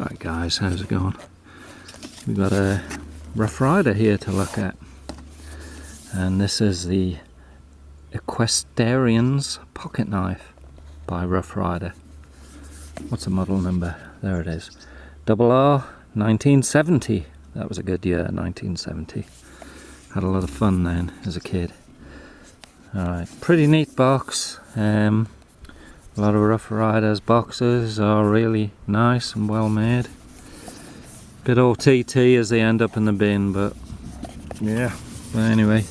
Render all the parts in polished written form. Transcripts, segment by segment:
Alright guys, how's it going? We've got a Rough Rider here to look at. And this is the EQUESTRIAN'S pocket knife by Rough Rider. What's the model number? There it is. RR1970. That was a good year, 1970. Had a lot of fun then as a kid. Alright, pretty neat box. A lot of Rough Riders boxes are really nice and well made. Bit OTT as they end up in the bin, but yeah. But anyway,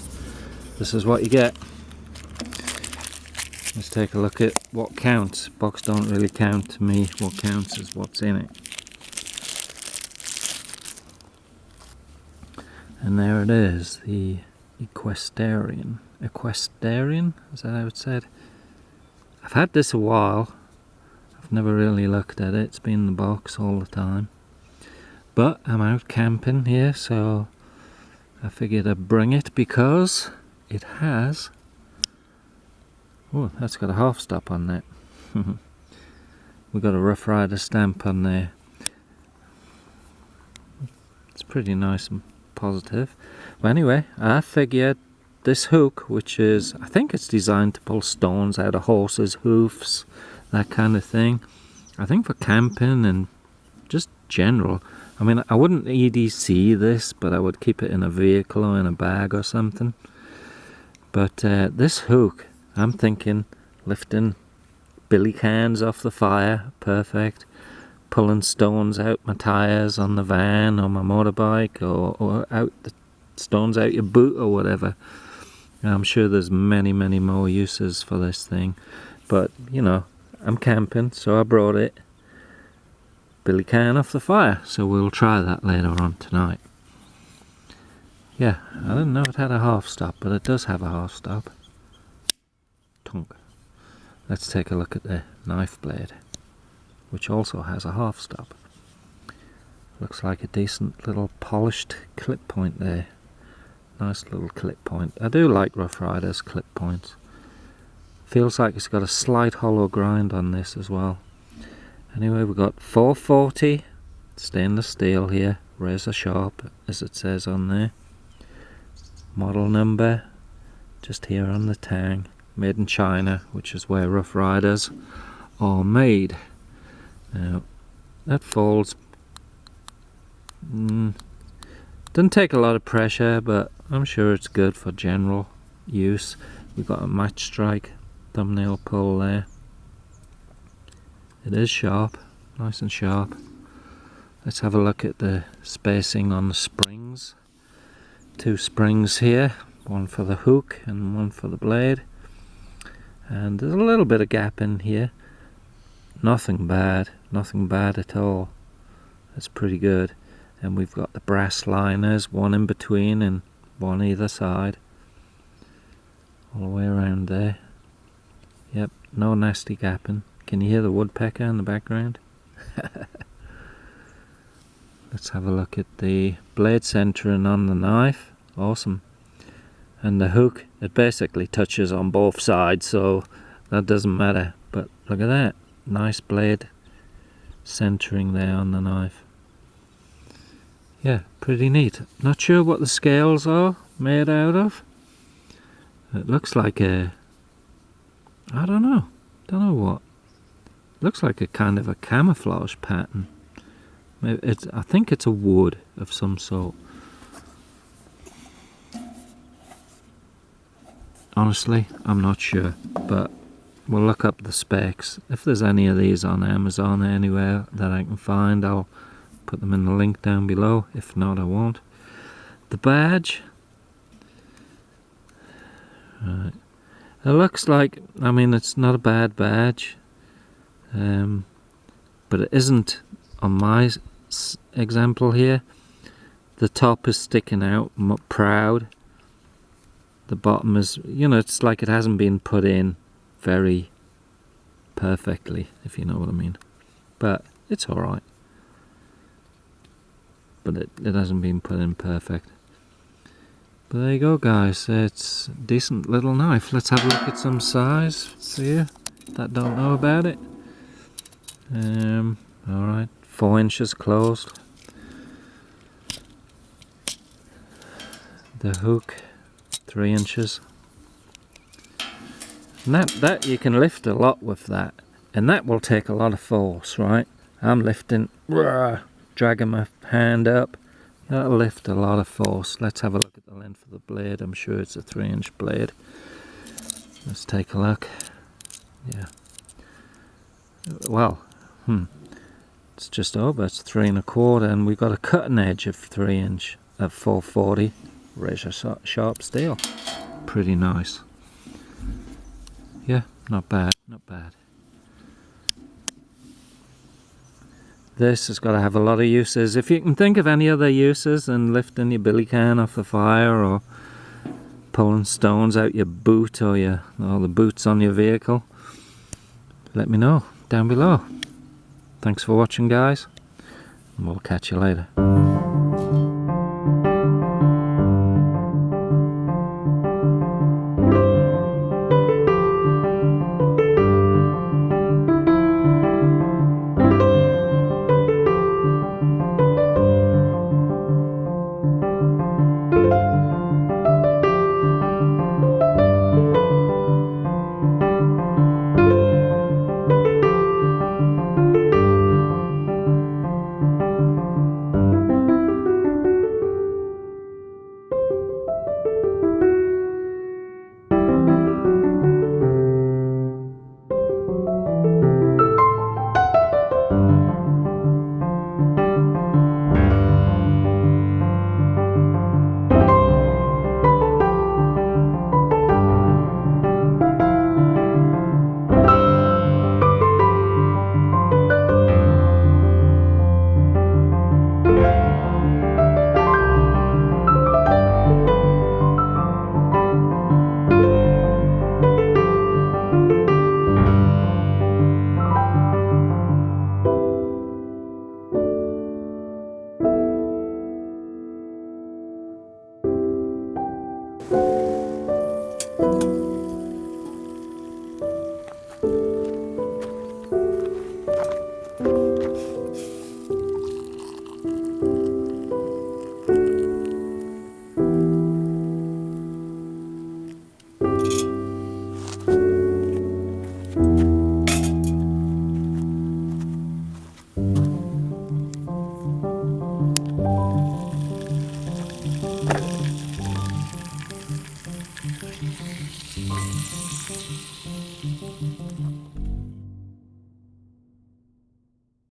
this is what you get. Let's take a look at what counts. Box don't really count to me. What counts is what's in it. And there it is, the Equestrian. Equestrian? Is that how it's said? I've had this a while. I've never really looked at it. It's been in the box all the time. But I'm out camping here, so I figured I'd bring it because it has... Oh, that's got a half stop on that. We've got a Rough Rider stamp on there. It's pretty nice and positive. But anyway, I figured this hook, which is, I think it's designed to pull stones out of horses' hoofs, that kind of thing. I think for camping and just general. I mean, I wouldn't EDC this, but I would keep it in a vehicle or in a bag or something. But this hook, I'm thinking lifting billy cans off the fire, perfect. Pulling stones out my tyres on the van or my motorbike, or out the stones out your boot or whatever. I'm sure there's many more uses for this thing, but you know, I'm camping, so I brought it. Billy can off the fire, so we'll try that later on tonight. Yeah, I didn't know it had a half stop, but it does have a half stop. Tonk. Let's take a look at the knife blade, which also has a half stop. Looks like a decent little polished clip point there. Nice little clip point. I do like Rough Rider's clip points. Feels like it's got a slight hollow grind on this as well. Anyway, we've got 440 stainless steel here, razor sharp as it says on there. Model number just here on the tang. Made in China, which is where Rough Riders are made. Now, that folds. Doesn't take a lot of pressure, but I'm sure it's good for general use. We've got a match strike thumbnail pull there. It is sharp, nice and sharp. Let's have a look at the spacing on the springs. 2 springs here, one for the hook and one for the blade. And there's a little bit of gap in here. Nothing bad at all. That's pretty good. And we've got the brass liners, one in between and one either side. All the way around there. Yep, no nasty gapping. Can you hear the woodpecker in the background? Let's have a look at the blade centering on the knife. Awesome. And the hook, it basically touches on both sides, so that doesn't matter. But look at that. Nice blade centering there on the knife. Yeah, pretty neat. Not sure what the scales are made out of. It looks like a... I don't know what. Looks like a kind of a camouflage pattern. I think it's a wood of some sort. Honestly, I'm not sure, but we'll look up the specs. If there's any of these on Amazon or anywhere that I can find, I'll put them in the link down below. If not, I won't. The badge. Right. It looks like, I mean, it's not a bad badge. But it isn't on my example here. The top is sticking out, proud. The bottom is, you know, it's like it hasn't been put in very perfectly, if you know what I mean. But it's alright. But it hasn't been put in perfect. But there you go, guys. It's a decent little knife. Let's have a look at some size for you that don't know about it. Alright, 4 inches closed. The hook 3 inches. And that you can lift a lot with that, and that will take a lot of force, right? I'm lifting, dragging my hand up. That'll lift a lot of force. Let's have a look at the length of the blade. I'm sure it's a 3-inch blade. Let's take a look. Yeah. Well, it's just over. It's 3 1/4, and we've got a cutting edge of 3 inch at 440 razor sharp steel. Pretty nice. Yeah, not bad, not bad. This has got to have a lot of uses. If you can think of any other uses than lifting your billy can off the fire, or pulling stones out your boot, or the boots on your vehicle, let me know down below. Thanks for watching, guys, and we'll catch you later.